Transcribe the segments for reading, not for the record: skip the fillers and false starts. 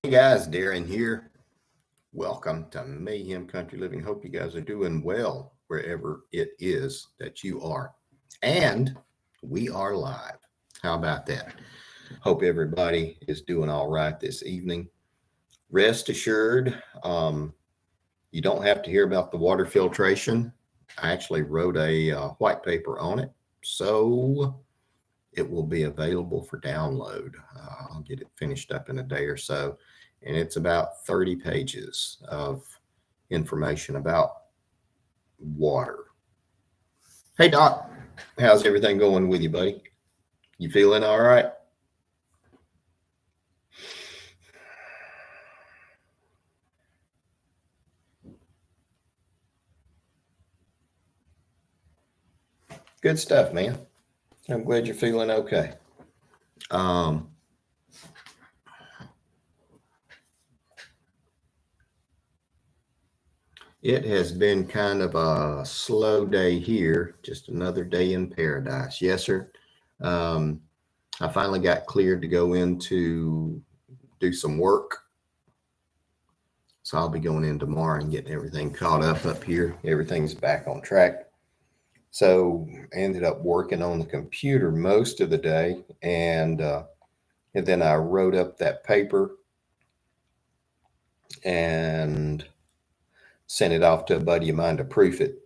Hey guys, Darren here. Welcome to Mayhem Country Living. Hope you guys are doing well wherever it is that you are. And we are live. How about that? Hope everybody is doing all right this evening. Rest assured, you don't have to hear about the water filtration. I actually wrote a white paper on it. So it will be available for download. I'll get it finished up in a day or so. And it's about 30 pages of information about water. Hey, Doc, how's everything going with you, buddy? You feeling all right? Good stuff, man. I'm glad you're feeling okay. Um, it has been kind of a slow day here, just another day in paradise. Yes, sir. Um, I finally got cleared to go in to do some work. So I'll be going in tomorrow and getting everything caught up here. Everything's back on track. So I ended up working on the computer most of the day, and then I wrote up that paper and sent it off to a buddy of mine to proof it.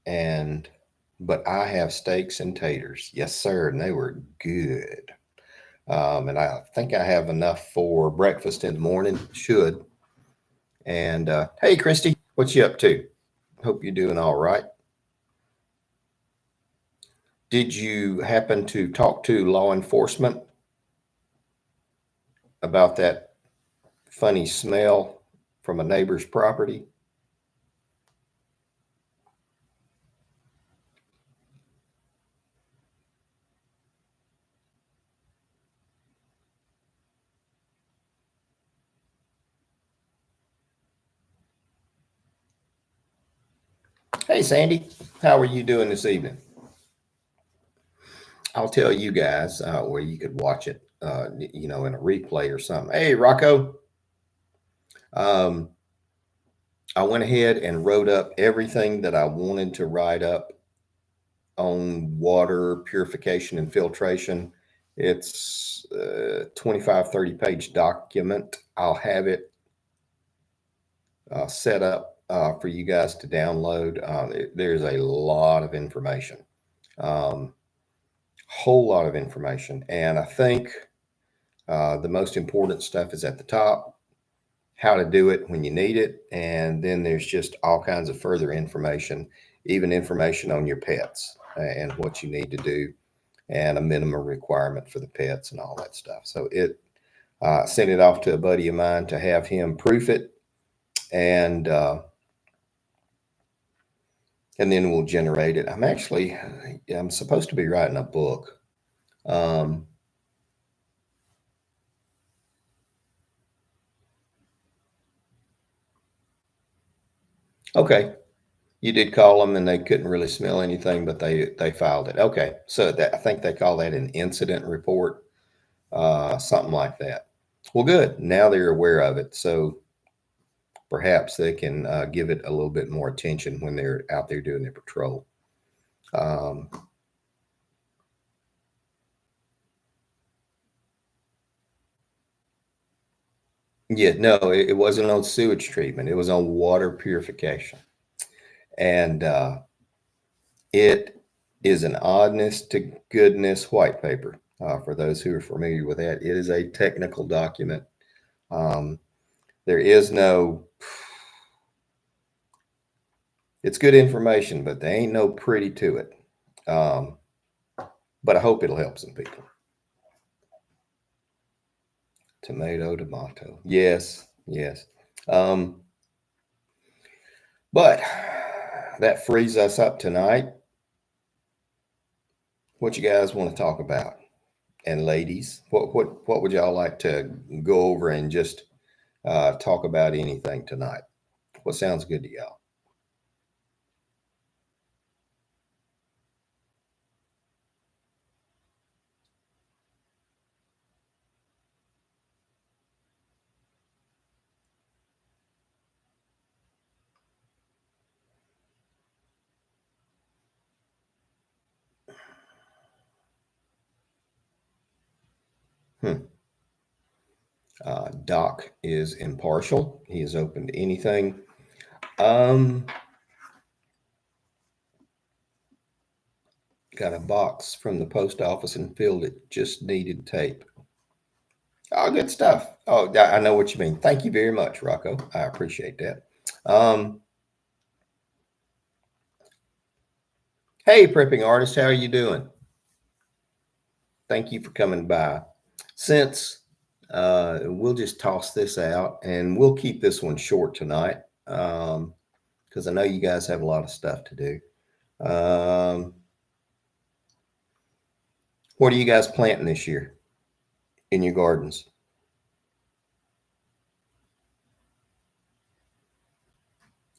And but I have steaks and taters, yes sir, and they were good. And I think I have enough for breakfast in the morning. Should. And hey, Christy, what you up to? Hope you're doing all right. Did you happen to talk to law enforcement about that funny smell from a neighbor's property? Hey, Sandy, how are you doing this evening? I'll tell you guys where you could watch it, in a replay or something. Hey, Rocco, um, I went ahead and wrote up everything that I wanted to write up on water purification and filtration. It's a 25, 30 page document. I'll have it set up for you guys to download. There's a lot of information, whole lot of information. And I think the most important stuff is at the top, how to do it when you need it. And then there's just all kinds of further information, even information on your pets and what you need to do and a minimum requirement for the pets and all that stuff. So it sent it off to a buddy of mine to have him proof it, and and then we'll generate it. I'm supposed to be writing a book. Um, okay, you did call them and they couldn't really smell anything, but they filed it. Okay, so I think they call that an incident report, something like that. Well, good. Now they're aware of it, so perhaps they can give it a little bit more attention when they're out there doing their patrol. Um, yeah, no, it wasn't on sewage treatment. It was on water purification. And it is an oddness to goodness white paper. For those who are familiar with that, it is a technical document. Um, there is no, it's good information, but there ain't no pretty to it. Um, but I hope it'll help some people. Tomato. Yes, yes. Um, but that frees us up tonight. What you guys want to talk about? And ladies, what would y'all like to go over and just talk about anything tonight? What sounds good to y'all? Doc is impartial. He is open to anything. Got a box from the post office and filled it. Just needed tape. Oh, good stuff. Oh, I know what you mean. Thank you very much, Rocco. I appreciate that. Hey, prepping artist, how are you doing? Thank you for coming by. Since we'll just toss this out and we'll keep this one short tonight because I know you guys have a lot of stuff to do. What are you guys planting this year in your gardens?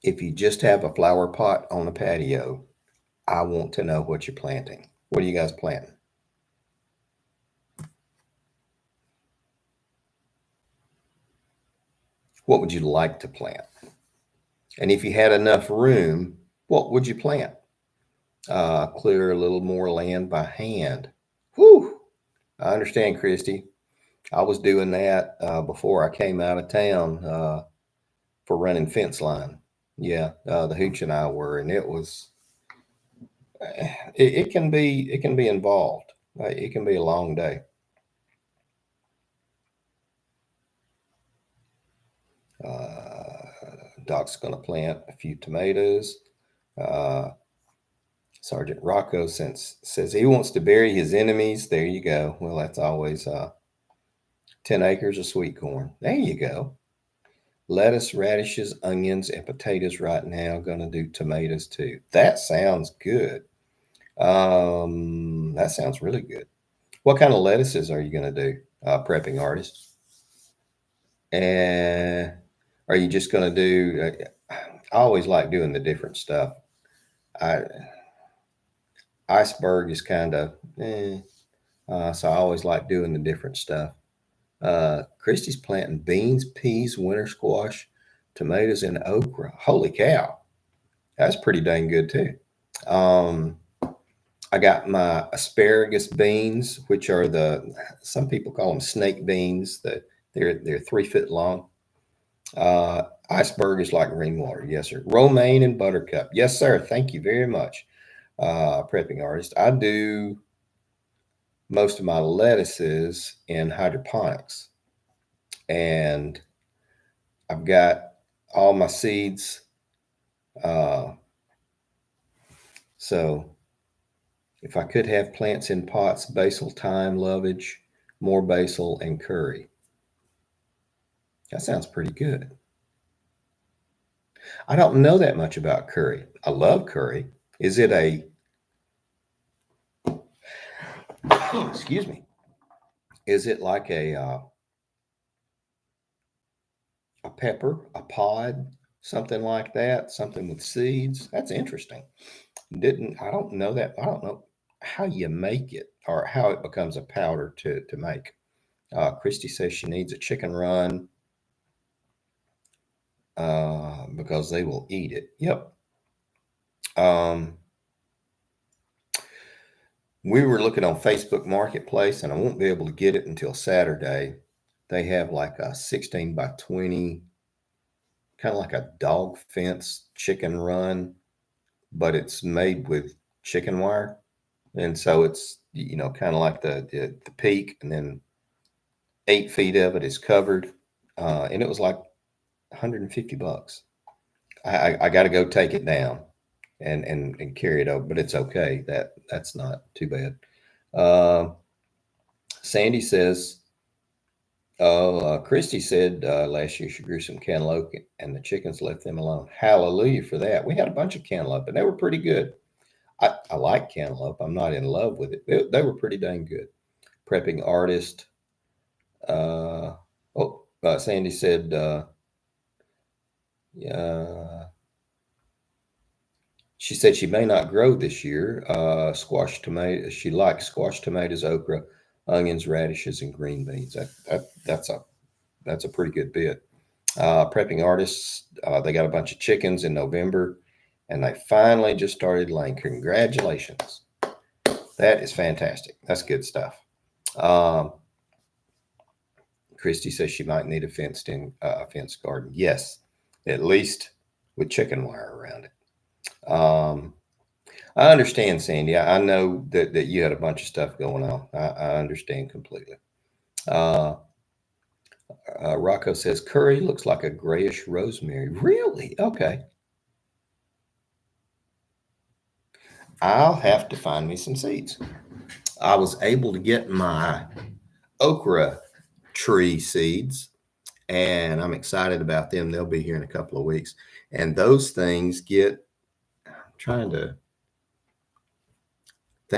If you just have a flower pot on a patio, I want to know what you're planting. What are you guys planting? What would you like to plant? And if you had enough room, what would you plant? Clear a little more land by hand. Whew. I understand, Christy. I was doing that before I came out of town for running fence line. Yeah, the Hooch and I were, and it was. It can be involved. It can be a long day. Doc's going to plant a few tomatoes. Sergeant Rocco says he wants to bury his enemies. There you go. Well, that's always 10 acres of sweet corn. There you go. Lettuce, radishes, onions, and potatoes right now. Going to do tomatoes too. That sounds good. That sounds really good. What kind of lettuces are you going to do, prepping artist? And are you just going to do? I always like doing the different stuff. Iceberg is kind of, so I always like doing the different stuff. Christy's planting beans, peas, winter squash, tomatoes, and okra. Holy cow, that's pretty dang good too. I got my asparagus beans, which are some people call them snake beans. They're 3 foot long. Iceberg is like rainwater. Yes, sir. Romaine and buttercup. Yes, sir. Thank you very much, prepping artist. I do most of my lettuces in hydroponics, and I've got all my seeds. So if I could have plants in pots, basil, thyme, lovage, more basil, and curry. That sounds pretty good. I don't know that much about curry. I love curry. Is it excuse me, is it like a pepper, a pod, something like that, something with seeds? That's interesting. I don't know that. I don't know how you make it or how it becomes a powder to make. Christy says she needs a chicken run because they will eat it. Yep. We were looking on Facebook Marketplace, and I won't be able to get it until Saturday. They have like a 16 by 20, kind of like a dog fence chicken run, but it's made with chicken wire. And so it's, kind of like the peak, and then 8 feet of it is covered. And it was like $150. I got to go take it down and carry it over, but it's okay. That's not too bad. Sandy says, Christy said last year she grew some cantaloupe and the chickens left them alone. Hallelujah for that. We had a bunch of cantaloupe and they were pretty good. I like cantaloupe. I'm not in love with it. They were pretty dang good. Prepping artist. Sandy said, she said she may not grow this year. Squash tomatoes. She likes squash tomatoes, okra, onions, radishes, and green beans. That's a pretty good bit. Prepping artists. They got a bunch of chickens in November, and they finally just started laying. Congratulations! That is fantastic. That's good stuff. Christy says she might need a fenced garden. Yes, at least with chicken wire around it. I understand, Sandy. I know that you had a bunch of stuff going on. I understand completely. Uh, Rocco says curry looks like a grayish rosemary. Really? Okay. I'll have to find me some seeds. I was able to get my okra tree seeds, and I'm excited about them. They'll be here in a couple of weeks. And those things they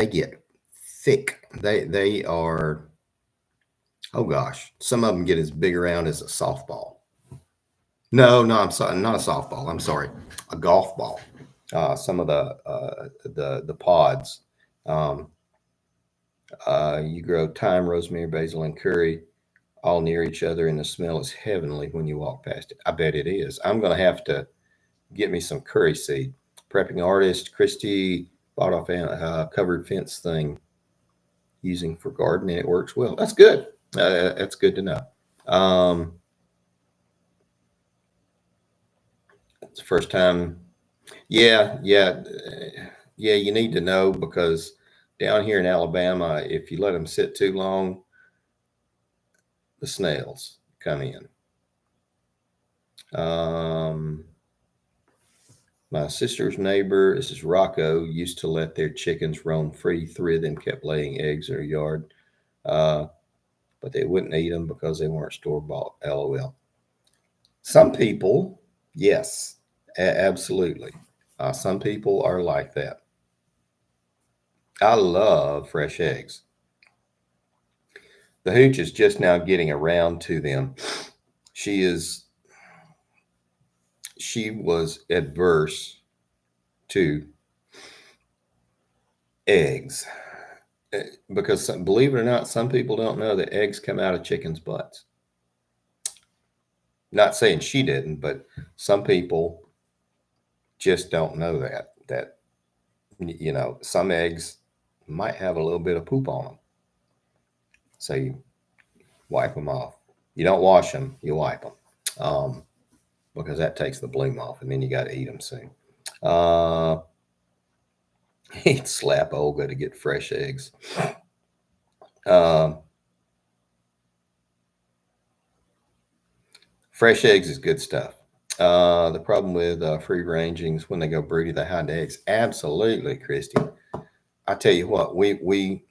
get thick. They are, oh gosh, some of them get as big around as a softball. No, I'm sorry, not a softball. I'm sorry, a golf ball. Some of the pods. Um, you grow thyme, rosemary, basil, and curry all near each other, and the smell is heavenly when you walk past it. I bet it is. I'm going to have to get me some curry seed. Prepping artist Christy bought off a covered fence thing using for gardening. It works well. That's good. That's good to know. It's the first time. Yeah. You need to know because down here in Alabama, if you let them sit too long, the snails come in. My sister's neighbor, this is Rocco, used to let their chickens roam free. 3 of them kept laying eggs in her yard, but they wouldn't eat them because they weren't store-bought. LOL. Some people, yes, absolutely. Some people are like that. I love fresh eggs. The hooch is just now getting around to them. She was adverse to eggs because believe it or not, some people don't know that eggs come out of chickens' butts. Not saying she didn't, but some people just don't know that some eggs might have a little bit of poop on them. So you wipe them off. You don't wash them, you wipe them. Because that takes the bloom off, and then you got to eat them soon. He'd slap Olga to get fresh eggs. Fresh eggs is good stuff. The problem with free ranging is when they go broody, they hide the eggs. Absolutely, Christy. I tell you what, we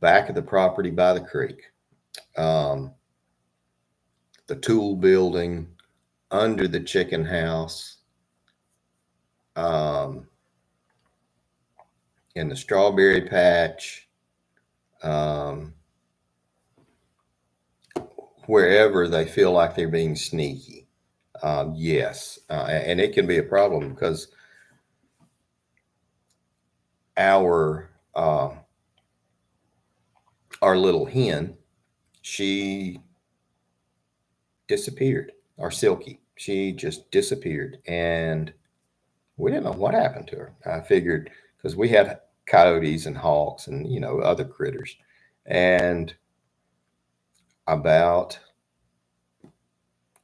back at the property by the creek, the tool building, under the chicken house, in the strawberry patch, wherever they feel like they're being sneaky. Yes, and it can be a problem because our little hen, she disappeared. Our Silky, she just disappeared, and we didn't know what happened to her. I figured because we had coyotes and hawks and other critters, and about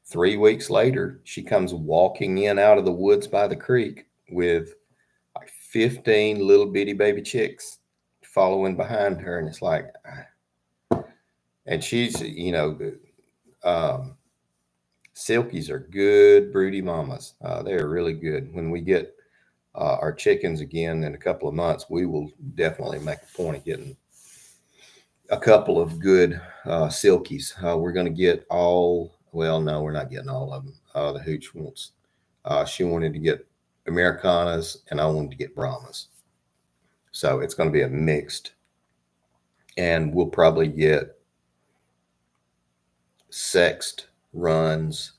3 weeks later, she comes walking in out of the woods by the creek with like 15 little bitty baby chicks following behind her, and it's like, and she's Silkies are good broody mamas. They are really good. When we get our chickens again in a couple of months, we will definitely make a point of getting a couple of good Silkies. We're going to get all. Well, no, we're not getting all of them. The hooch wants. She wanted to get Americanas, and I wanted to get Brahmas. So it's going to be a mixed, and we'll probably get sexed runs.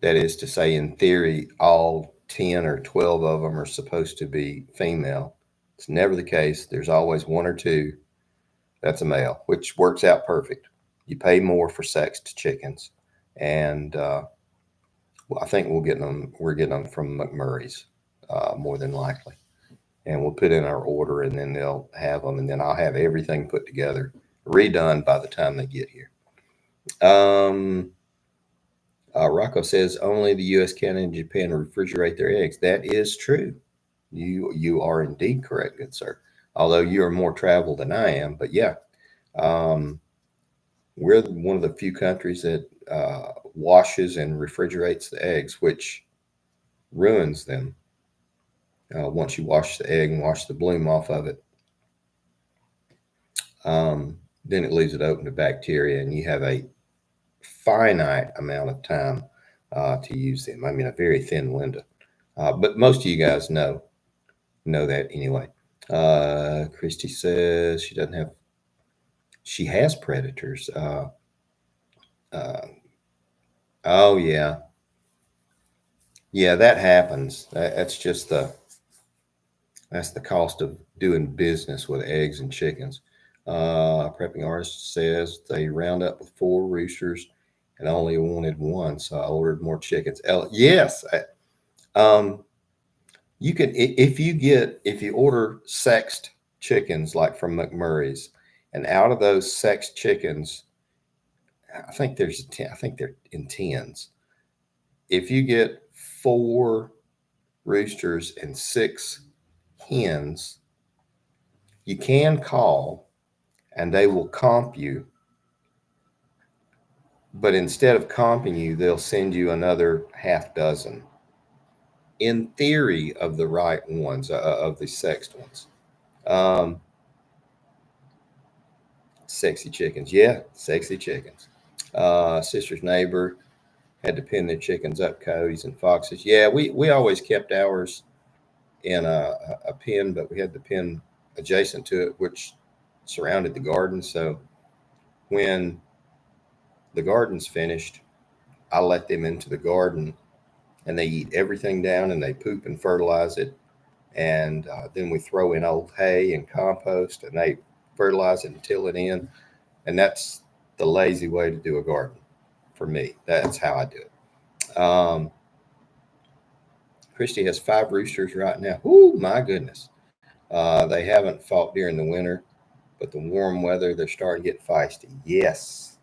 That is to say, in theory, all 10 or 12 of them are supposed to be female. It's never the case. There's always 1 or 2 that's a male, which works out perfect. You pay more for sexed chickens, and I think we're getting them from McMurray's more than likely, and we'll put in our order, and then they'll have them, and then I'll have everything put together redone by the time they get here. Rocco says only the U.S., Canada, and Japan refrigerate their eggs. That is true. You are indeed correct, good sir. Although you are more traveled than I am, but yeah, um, we're one of the few countries that washes and refrigerates the eggs, which ruins them. Once you wash the egg and wash the bloom off of it, then it leaves it open to bacteria, and you have a finite amount of time to use them. I mean, a very thin window. But most of you guys know that anyway. Christy says she has predators. Uh, oh yeah, that happens. That's the cost of doing business with eggs and chickens. Prepping artist says they round up with 4 roosters and only wanted one, so I ordered more chickens. Yes, um, you can if you order sexed chickens like from McMurray's, and out of those sexed chickens, I think there's 10, I think they're in tens. If you get 4 roosters and 6 hens, you can call and they will comp you, but instead of comping you, they'll send you another half dozen. In theory, of the right ones, of the sexed ones. Um, Sexy chickens, yeah, sexy chickens. Sister's neighbor had to pin their chickens up, coyotes and foxes. Yeah, we always kept ours in a pen, but we had the pen adjacent to it, which surrounded the garden. So when the garden's finished, I let them into the garden and they eat everything down and they poop and fertilize it. And then we throw in old hay and compost and they fertilize it and till it in. And that's the lazy way to do a garden for me. That's how I do it. Christy has 5 roosters right now. Oh, my goodness. They haven't fought during the winter, but the warm weather, they're starting to get feisty. Yes.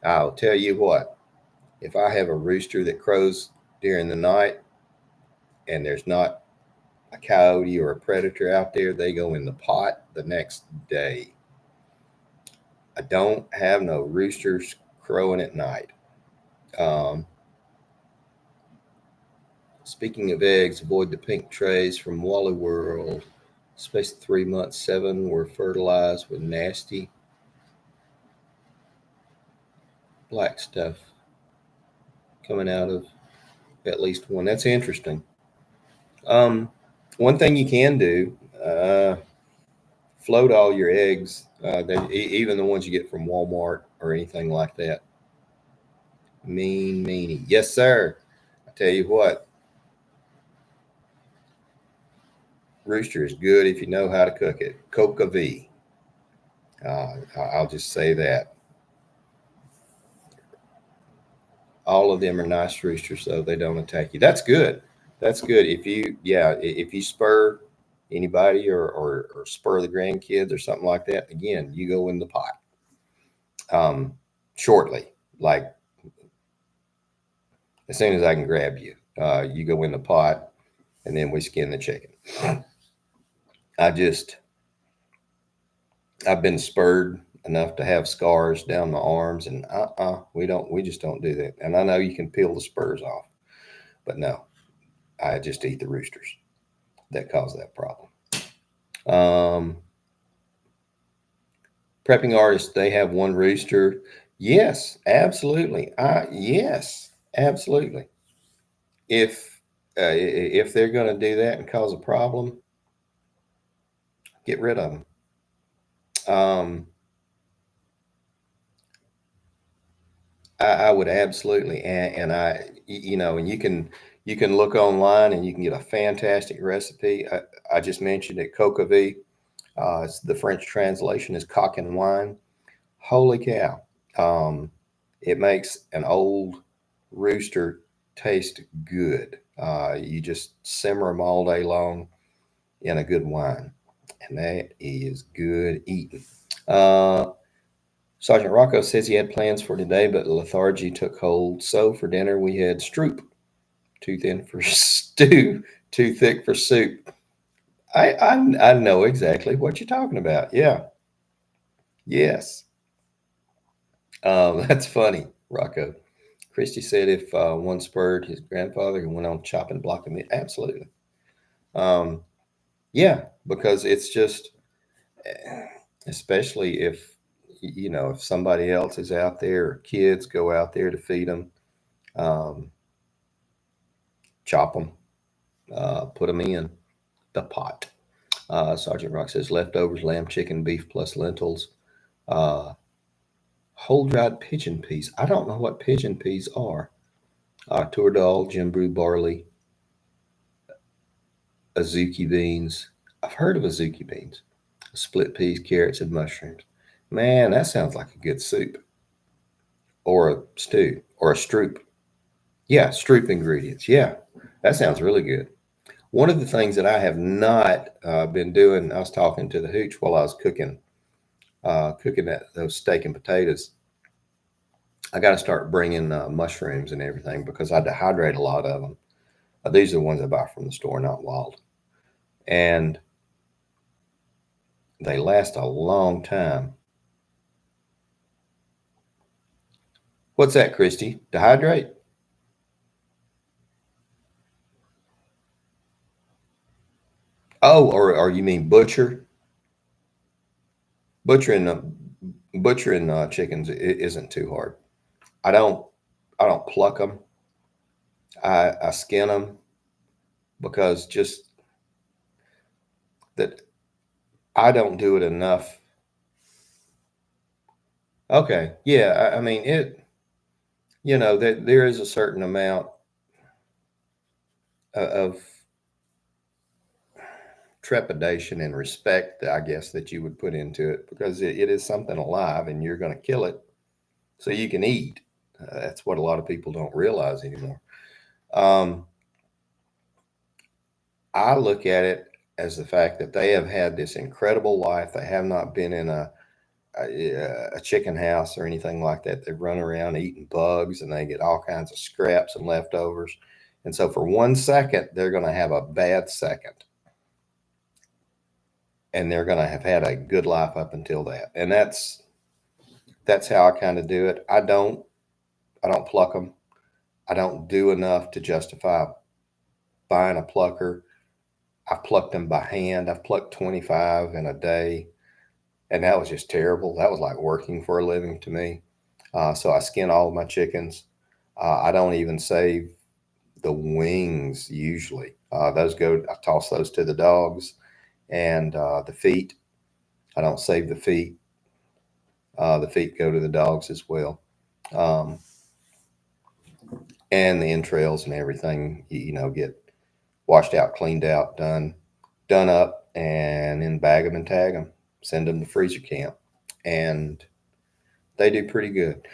I'll tell you what, if I have a rooster that crows during the night and there's not a coyote or a predator out there, they go in the pot the next day. I don't have no roosters crowing at night. Um, Speaking of eggs, avoid the pink trays from Wally World. Space 3 months, 7 were fertilized with nasty black stuff coming out of at least one. That's interesting. Um, One thing you can do, uh, float all your eggs, even the ones you get from Walmart or anything like that. Mean meanie. Yes, sir. I tell you what, rooster is good if you know how to cook it. Coca V. I'll just say that. All of them are nice roosters, though they don't attack you. That's good. That's good. If you spur anybody or spur the grandkids or something like that, again, you go in the pot um, shortly. Like as soon as I can grab you, you go in the pot, and then we skin the chicken. I just I've been spurred enough to have scars down my arms, and we just don't do that. And I know you can peel the spurs off, but no, I just eat the roosters that cause that problem. Um, Prepping artists, they have one rooster. Yes, absolutely. Yes, absolutely. If if they're going to do that and cause a problem, get rid of them. I would absolutely, and you can look online and you can get a fantastic recipe. I just mentioned it, coq au vin. It's the French translation is cock and wine. Holy cow! Um, it makes an old rooster taste good. You just simmer them all day long in a good wine, and that is good eating. Sergeant Rocco says he had plans for today, but lethargy took hold. So for dinner, we had stroop, too thin for stew, too thick for soup. I know exactly what you're talking about. Yeah. Yes. That's funny, Rocco. Christy said if one spurred his grandfather, he went on chopping block of meat. Absolutely. Um, yeah, because it's just, especially if, if somebody else is out there or kids go out there to feed them, um, chop them, put them in the pot. Sergeant Rock says leftovers, lamb, chicken, beef plus lentils, uh, whole dried pigeon peas. I don't know what pigeon peas are. Tour dal, Jim brew barley, azuki beans. I've heard of azuki beans. Split peas, carrots, and mushrooms. Man, that sounds like a good soup or a stew or a stroop. Yeah, stroop ingredients. Yeah, that sounds really good. One of the things that I have not been doing, I was talking to the hooch while I was cooking those steak and potatoes. I got to start bringing mushrooms and everything because I dehydrate a lot of them. These are the ones I buy from the store, not wild, and they last a long time. What's that, Christy? Dehydrate? Oh, or you mean butcher? Butchering butchering chickens isn't too hard. I don't I don't pluck them. I skin them because just that I don't do it enough. Okay, yeah, I mean it. That there is a certain amount of trepidation and respect, I guess, that you would put into it because it is something alive, and you're going to kill it so you can eat. That's what a lot of people don't realize anymore. Um, I look at it as the fact that they have had this incredible life. They have not been in a chicken house or anything like that. They run around eating bugs and they get all kinds of scraps and leftovers. And so for 1 second, they're going to have a bad second, and they're going to have had a good life up until that. And that's how I kind of do it. I don't pluck them. I don't do enough to justify buying a plucker. I've plucked them by hand. I've plucked 25 in a day, and that was just terrible. That was like working for a living to me. So I skin all of my chickens. I don't even save the wings usually. Those go. I toss those to the dogs, and the feet. I don't save the feet. The feet go to the dogs as well, um, and the entrails and everything. Get washed out, cleaned out, done up, and then bag them and tag them. Send them to freezer camp, and they do pretty good.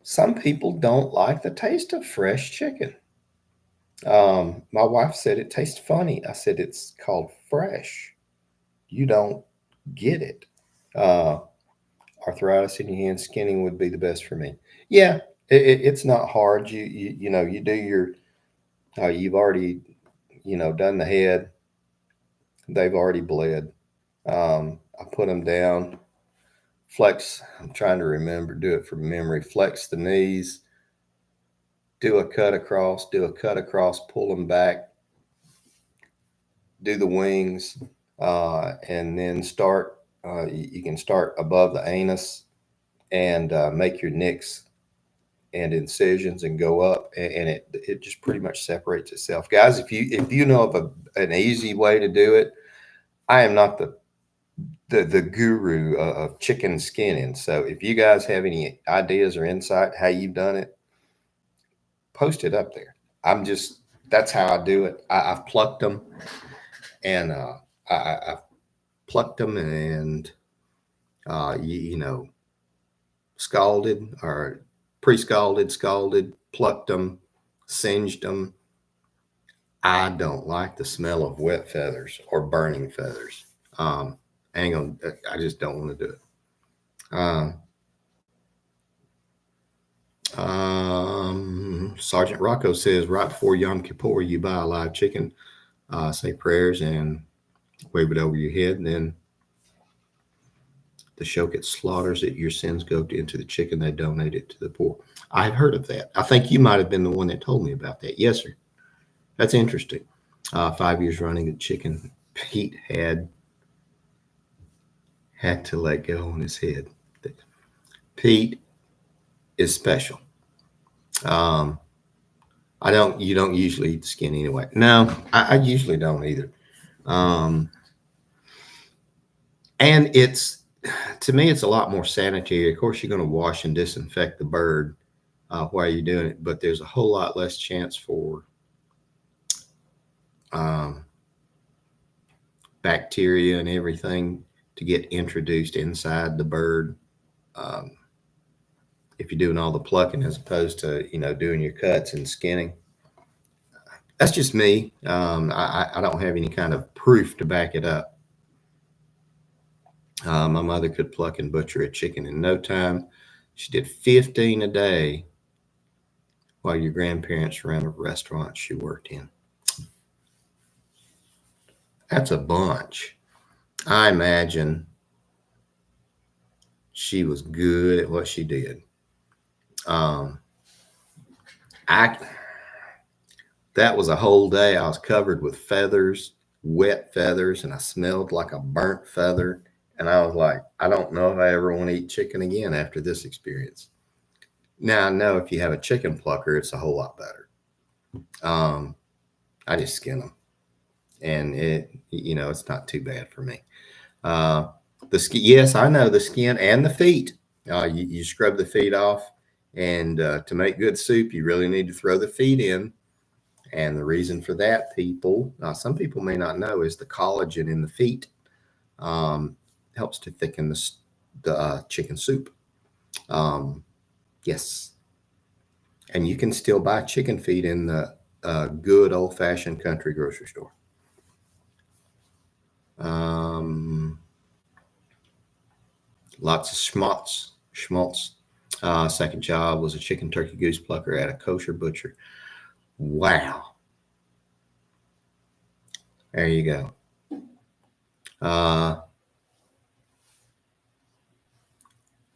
Some people don't like the taste of fresh chicken. My wife said it tastes funny. I said it's called fresh. You don't get it. Uh, Arthritis in your hand, skinning would be the best for me. Yeah, it's not hard. You do your. You've already done the head. They've already bled. I put them down. Flex. I'm trying to remember. Do it from memory. Flex the knees. Do a cut across. Do a cut across. Pull them back. Do the wings, and then start. You can start above the anus and make your nicks and incisions and go up, and it just pretty much separates itself. Guys, if you know of an easy way to do it, I am not the guru of chicken skinning. So if you guys have any ideas or insight how you've done it, post it up there. That's how I do it. I've plucked them, and I've plucked them and scalded or pre-scalded, scalded, plucked them, singed them. I don't like the smell of wet feathers or burning feathers. Um, I ain't gonna. I just don't want to do it. Sergeant Rocco says right before Yom Kippur, you buy a live chicken, say prayers, and wave it over your head, and then the Shoket slaughters it. Your sins go into the chicken. They donate it to the poor. I've heard of that. I think you might have been the one that told me about that. Yes, sir. That's interesting. 5 years running, the chicken Pete had to let go on his head. Pete is special. You don't usually eat the skin anyway. No, I usually don't either. And to me, it's a lot more sanitary. Of course, you're going to wash and disinfect the bird while you're doing it, but there's a whole lot less chance for bacteria and everything to get introduced inside the bird. If you're doing all the plucking as opposed to, doing your cuts and skinning. That's just me. I don't have any kind of proof to back it up. My mother could pluck and butcher a chicken in no time. She did 15 a day while your grandparents ran a restaurant she worked in. That's a bunch. I imagine she was good at what she did. That was a whole day. I was covered with feathers, wet feathers, and I smelled like a burnt feather. And I was like, I don't know if I ever want to eat chicken again after this experience. Now I know if you have a chicken plucker, it's a whole lot better. I just skin them, and it's not too bad for me. The skin, yes, I know the skin and the feet. You scrub the feet off, and to make good soup, you really need to throw the feet in. And the reason for that, some people may not know, is the collagen in the feet helps to thicken the chicken soup. Yes. And you can still buy chicken feet in the good old-fashioned country grocery store. Lots of schmaltz. Second job was a chicken turkey goose plucker at a kosher butcher. Wow. There you go.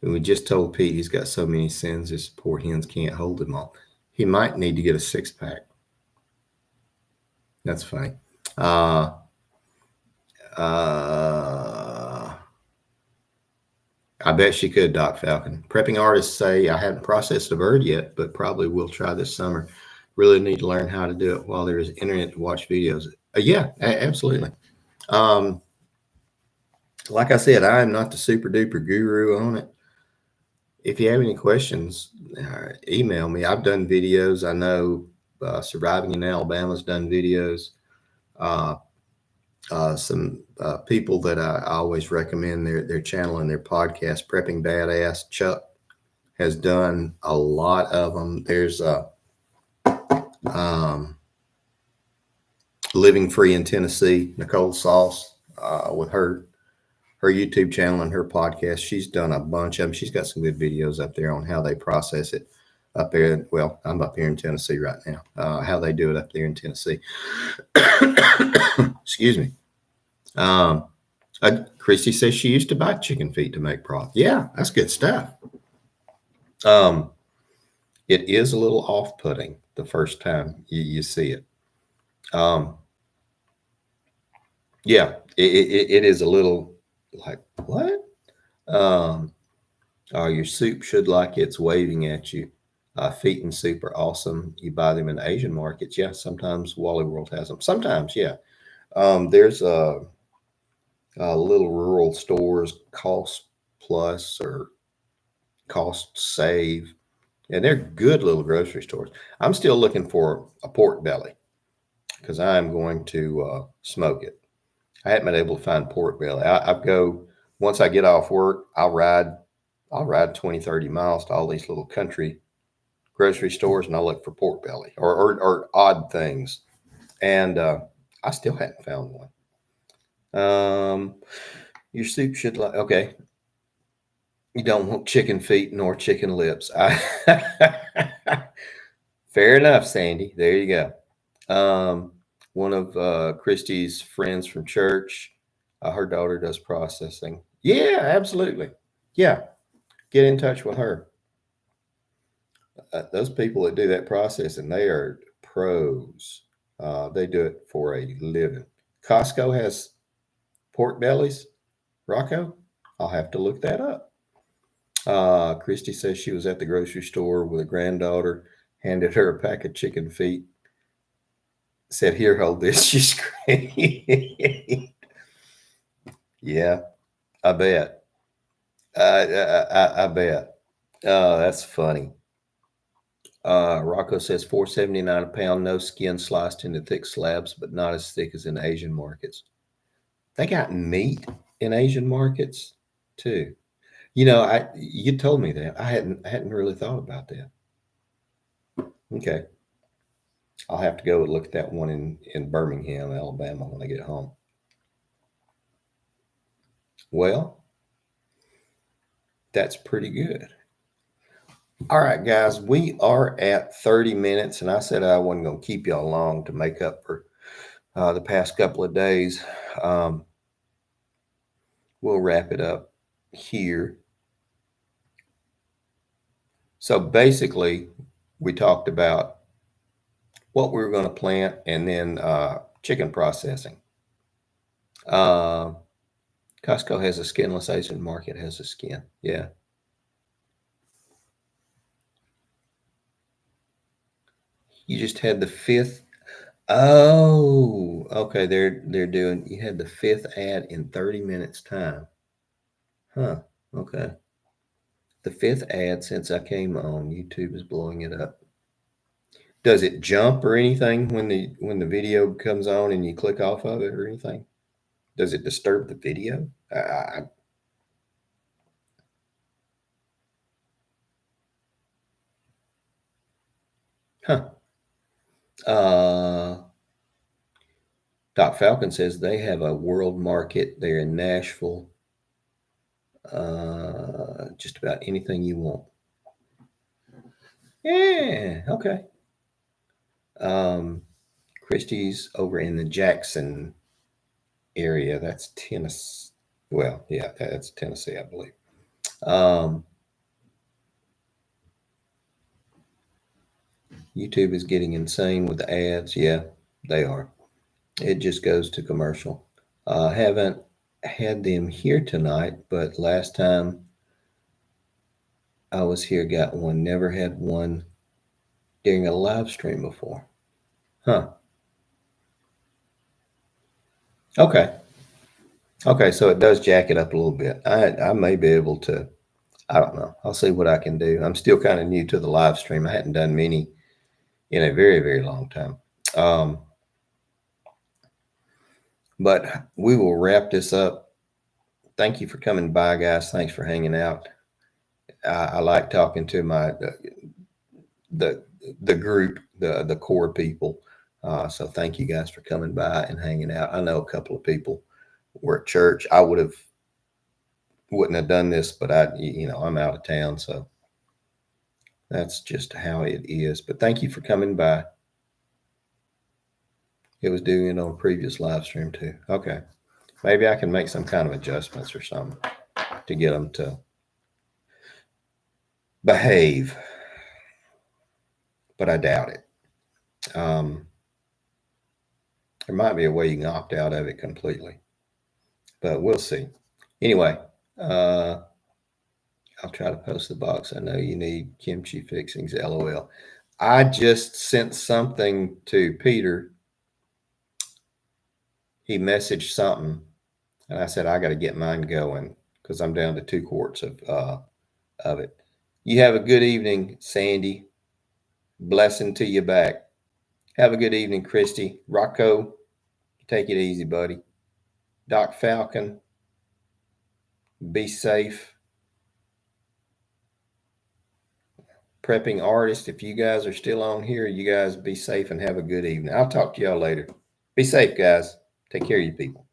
We just told Pete he's got so many sins, his poor hens can't hold him all. He might need to get a 6-pack. That's funny. I bet she could, Doc Falcon. Prepping artists say, I haven't processed a bird yet, but probably will try this summer. Really need to learn how to do it while there is internet to watch videos. Yeah, absolutely. Like I said, I am not the super duper guru on it. If you have any questions, email me. I've done videos. I know Surviving in Alabama's done videos. Some people that I always recommend their channel and their podcast, Prepping Badass. Chuck has done a lot of them. There's Living Free in Tennessee, Nicole Sauce, with her YouTube channel and her podcast. She's done a bunch of them. She's got some good videos up there on how they process it up there. Well, I'm up here in Tennessee right now. How they do it up there in Tennessee. Excuse me. Christy says she used to buy chicken feet to make broth. Yeah, that's good stuff. It is a little off-putting the first time you see it. Yeah, it is a little like, what? Your soup should like it's waving at you. Feet and soup are awesome. You buy them in Asian markets. Yeah, sometimes Wally World has them. Sometimes, yeah. There's little rural stores, Cost Plus or Cost Save, and they're good little grocery stores. I'm still looking for a pork belly because I'm going to smoke it. I haven't been able to find pork belly. Once I get off work, I'll ride 20, 30 miles to all these little country grocery stores, and I'll look for pork belly or odd things. And I still haven't found one. Your soup should okay. You don't want chicken feet nor chicken lips. Fair enough, Sandy. There you go. One of Christy's friends from church, her daughter does processing. Yeah, absolutely. Yeah, get in touch with her. Those people that do that processing, they are pros. They do it for a living. Costco has pork bellies. Rocco, I'll have to look that up. Christy says she was at the grocery store with a granddaughter, handed her a pack of chicken feet, said, "Here, hold this." She screamed. Yeah, I bet. I bet. That's funny. Rocco says 4.79 a pound, no skin, sliced into thick slabs, but not as thick as in Asian markets. They got meat in Asian markets too. You told me that. I hadn't really thought about that. Okay. I'll have to go and look at that one in Birmingham, Alabama when I get home. Well, that's pretty good. All right, guys, we are at 30 minutes, and I said I wasn't going to keep y'all long to make up for the past couple of days. We'll wrap it up here. So basically, we talked about what we were going to plant and then chicken processing. Costco has a skinless, Asian market has a skin. Yeah. You just had the fifth. Oh, okay. They're doing. You had the fifth ad in 30 minutes time. Huh. Okay. The fifth ad since I came on. YouTube is blowing it up. Does it jump or anything when the video comes on and you click off of it or anything? Does it disturb the video? Huh. Doc Falcon says they have a world market there in Nashville. Just about anything you want. Yeah, okay. Christie's over in the Jackson area. That's Tennessee. Well, yeah, that's Tennessee, I believe. YouTube is getting insane with the ads. Yeah, they are. It just goes to commercial. Haven't had them here tonight, but last time I was here, got one. Never had one during a live stream before. Huh. Okay. Okay, so it does jack it up a little bit. I may be able to, I don't know. I'll see what I can do. I'm still kind of new to the live stream. I hadn't done many in a very, very long time. But we will wrap this up. Thank you for coming by, guys. Thanks for hanging out. I like talking to the group, the core people. So thank you guys for coming by and hanging out. I know a couple of people were at church. I wouldn't have done this, but I'm out of town, so that's just how it is. But thank you for coming by. It was doing it on a previous live stream too. Okay. Maybe I can make some kind of adjustments or something to get them to behave, but I doubt it. There might be a way you can opt out of it completely, but we'll see. Anyway, I'll try to post the box. I know you need kimchi fixings, LOL. I just sent something to Peter. He messaged something, and I said, I got to get mine going because I'm down to 2 quarts of it. You have a good evening, Sandy. Blessing to you back. Have a good evening, Christy. Rocco, take it easy, buddy. Doc Falcon, be safe. Prepping artist, if you guys are still on here, you guys be safe and have a good evening. I'll talk to y'all later. Be safe, guys. Take care of you people.